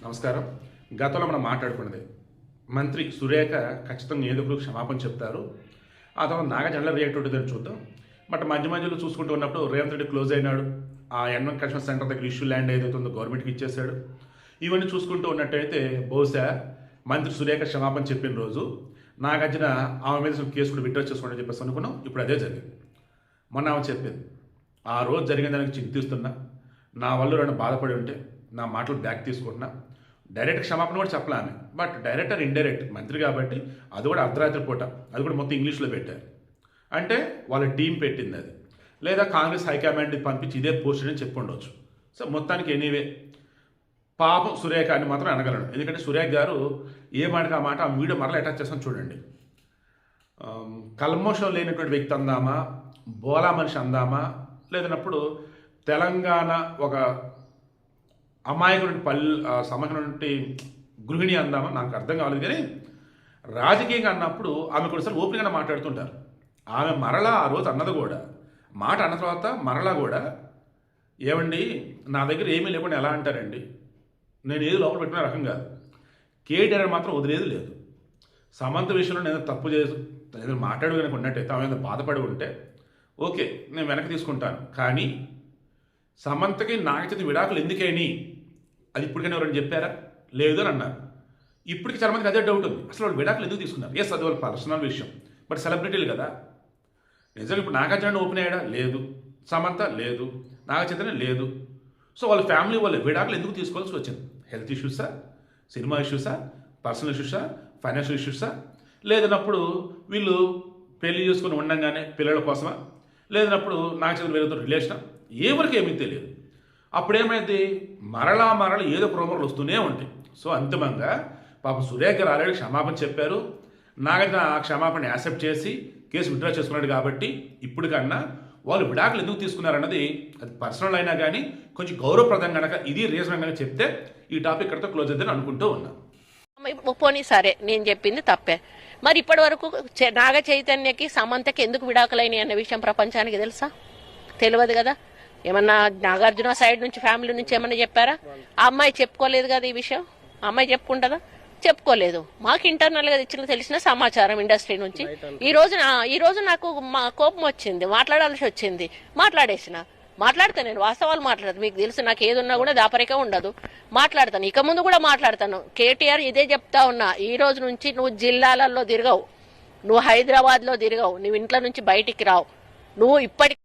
నమస్కారం. గతంలో మనం మాట్లాడుకున్నది మంత్రి సురేఖ ఖచ్చితంగా ఏదో ఒక క్షమాపణ చెప్తారు. ఆ తర్వాత నాగార్జున రియాక్ట్ ఉంటుందని చూద్దాం. బట్ మధ్యలో చూసుకుంటూ ఉన్నప్పుడు రేవంత్ రెడ్డి క్లోజ్ అయినాడు. ఆ ఎన్వన్ కన్వెన్షన్ సెంటర్ దగ్గర ఇష్యూ ల్యాండ్ ఏదైతే ఉందో గవర్నమెంట్కి ఇచ్చేశాడు. ఇవన్నీ చూసుకుంటూ ఉన్నట్టయితే బహుశా మంత్రి సురేఖ క్షమాపణ చెప్పిన రోజు నాగార్జున ఆమె మీద కేసు కూడా విత్డ్రా చేసుకోండి అని చెప్పేసి అనుకున్నాం. ఇప్పుడు అదే జరిగింది. మొన్న ఆమె చెప్పింది, ఆ రోజు జరిగిన దానికి చింతిస్తున్నా, నా వల్ల రెండు బాధపడి ఉంటే నా మాటలు బ్యాక్ తీసుకుంటున్నా. డైరెక్ట్ క్షమాపణ కూడా చెప్పలే ఆమె. బట్ డైరెక్ట్ ఆర్ ఇండైరెక్ట్ మంత్రి కాబట్టి అది కూడా అర్ధరాత్రి పూట, అది కూడా మొత్తం ఇంగ్లీష్లో పెట్టారు. అంటే వాళ్ళ టీం పెట్టింది అది, లేదా కాంగ్రెస్ హైకమాండ్ పంపించి ఇదే పోస్ట్ అని చెప్పి ఉండొచ్చు. సో మొత్తానికి ఎనీవే పాపం సురేఖ అని మాత్రం అనగలను. ఎందుకంటే సురేఖ గారు ఏ మాటకి ఆ మాట ఆ వీడియో మరలా అటాచ్ చేస్తాను చూడండి. కల్మోషం లేనటువంటి వ్యక్తి అందామా, బోలా మనిషి అందామా, లేదన్నప్పుడు తెలంగాణ ఒక అమాయకుడి సమగ్రటువంటి గృహిణి అందామా, నాకు అర్థం కాలేదు. కానీ రాజకీయంగా అన్నప్పుడు ఆమె కొన్నిసార్లు ఓపెన్గా మాట్లాడుతుంటారు. ఆమె మరలా ఆ రోజు అన్నది కూడా, మాట అన్న తర్వాత మరలా కూడా, ఏమండి నా దగ్గర ఏమీ లేకుండా ఎలా అంటారండి, నేను ఏది లోపల పెట్టిన రకం కాదు. కేటీఆర్ మాత్రం వదిలేదు లేదు. సమంత విషయంలో నేను తప్పు చేసి ఏదైనా మాట్లాడు కనుక ఉన్నట్టయితే, ఆమె బాధపడి ఉంటే ఓకే నేను వెనక్కి తీసుకుంటాను. కానీ సమంతకి నాగచైతన్య విడాకులు ఎందుకని అది ఇప్పటికైనా ఎవరైనా చెప్పారా? లేదు అని అన్నారు. ఇప్పటికి చాలా మందికి అదే డౌట్ ఉంది, అసలు వాళ్ళు విడాకులు ఎందుకు తీసుకున్నారు? ఎస్, అది వాళ్ళ పర్సనల్ విషయం. బట్ సెలబ్రిటీలు కదా. నిజంగా ఇప్పుడు నాగార్జున ఓపెన్ అయ్యాడా? లేదు. సమంత లేదు. నాగచైతన్య లేదు. సో వాళ్ళ ఫ్యామిలీ వాళ్ళు విడాకులు ఎందుకు తీసుకోవాల్సి వచ్చింది? హెల్త్ ఇష్యూసా, సినిమా ఇష్యూసా, పర్సనల్ ఇష్యూసా, ఫైనాన్షియల్ ఇష్యూసా, లేదన్నప్పుడు వీళ్ళు పెళ్లి చేసుకుని ఉండంగానే పిల్లల కోసమా, లేదన్నప్పుడు నాగచైతన్య వేరేతో రిలేషన్, ఎవరికి ఏమీ తెలియదు. అప్పుడేమైంది, మరలా ఏదో ప్రోమోలు వస్తూనే ఉంటాయి. సో అంతిమంగా పాపం సురేఖ గారు ఆల్రెడీ క్షమాపణ చెప్పారు. నాగార్జున ఆ క్షమాపణ యాక్సెప్ట్ చేసి కేసు విత్డ్రా చేసుకున్నాడు. కాబట్టి ఇప్పుడు కన్నా వాళ్ళు విడాకులు ఎందుకు తీసుకున్నారన్నది అది పర్సనల్ అయినా కానీ కొంచెం గౌరవప్రదం కనుక ఇది రీజన్ కనుక చెప్తే ఈ టాపిక్ ఇక్కడితో క్లోజ్ అవుతుందని అనుకుంటూ ఉన్నా. పోనీ సరే, నేను చెప్పింది తప్పే. మరి ఇప్పటి వరకు నాగ చైతన్యకి సమంతకి ఎందుకు విడాకులైనాయి అన్న విషయం ప్రపంచానికి తెలుసా? తెలియదు కదా. ఏమన్నా నాగార్జున సైడ్ నుంచి ఫ్యామిలీ నుంచి ఏమన్నా చెప్పారా? ఆ అమ్మాయి చెప్పుకోలేదు కదా ఈ విషయం. ఆ అమ్మాయి చెప్పుకుంటుందా? చెప్పుకోలేదు. మాకు ఇంటర్నల్ గా తెలిసిన సమాచారం ఇండస్ట్రీ నుంచి. ఈ రోజు నాకు మా కోపం వచ్చింది, మాట్లాడాల్సి వచ్చింది, మాట్లాడతాను. నేను వాస్తవాలు మాట్లాడతాను. మీకు తెలుసు, నాకు ఏదున్నా కూడా దాపరిక ఉండదు, మాట్లాడతాను. ఇక ముందు కూడా మాట్లాడతాను. కేటీఆర్ ఇదే చెప్తా ఉన్నా, ఈ రోజు నుంచి నువ్వు జిల్లాలలో తిరగవు, నువ్వు హైదరాబాద్ లో తిరగవు, నువ్వు ఇంట్లో నుంచి బయటికి రావు, నువ్వు ఇప్పటికి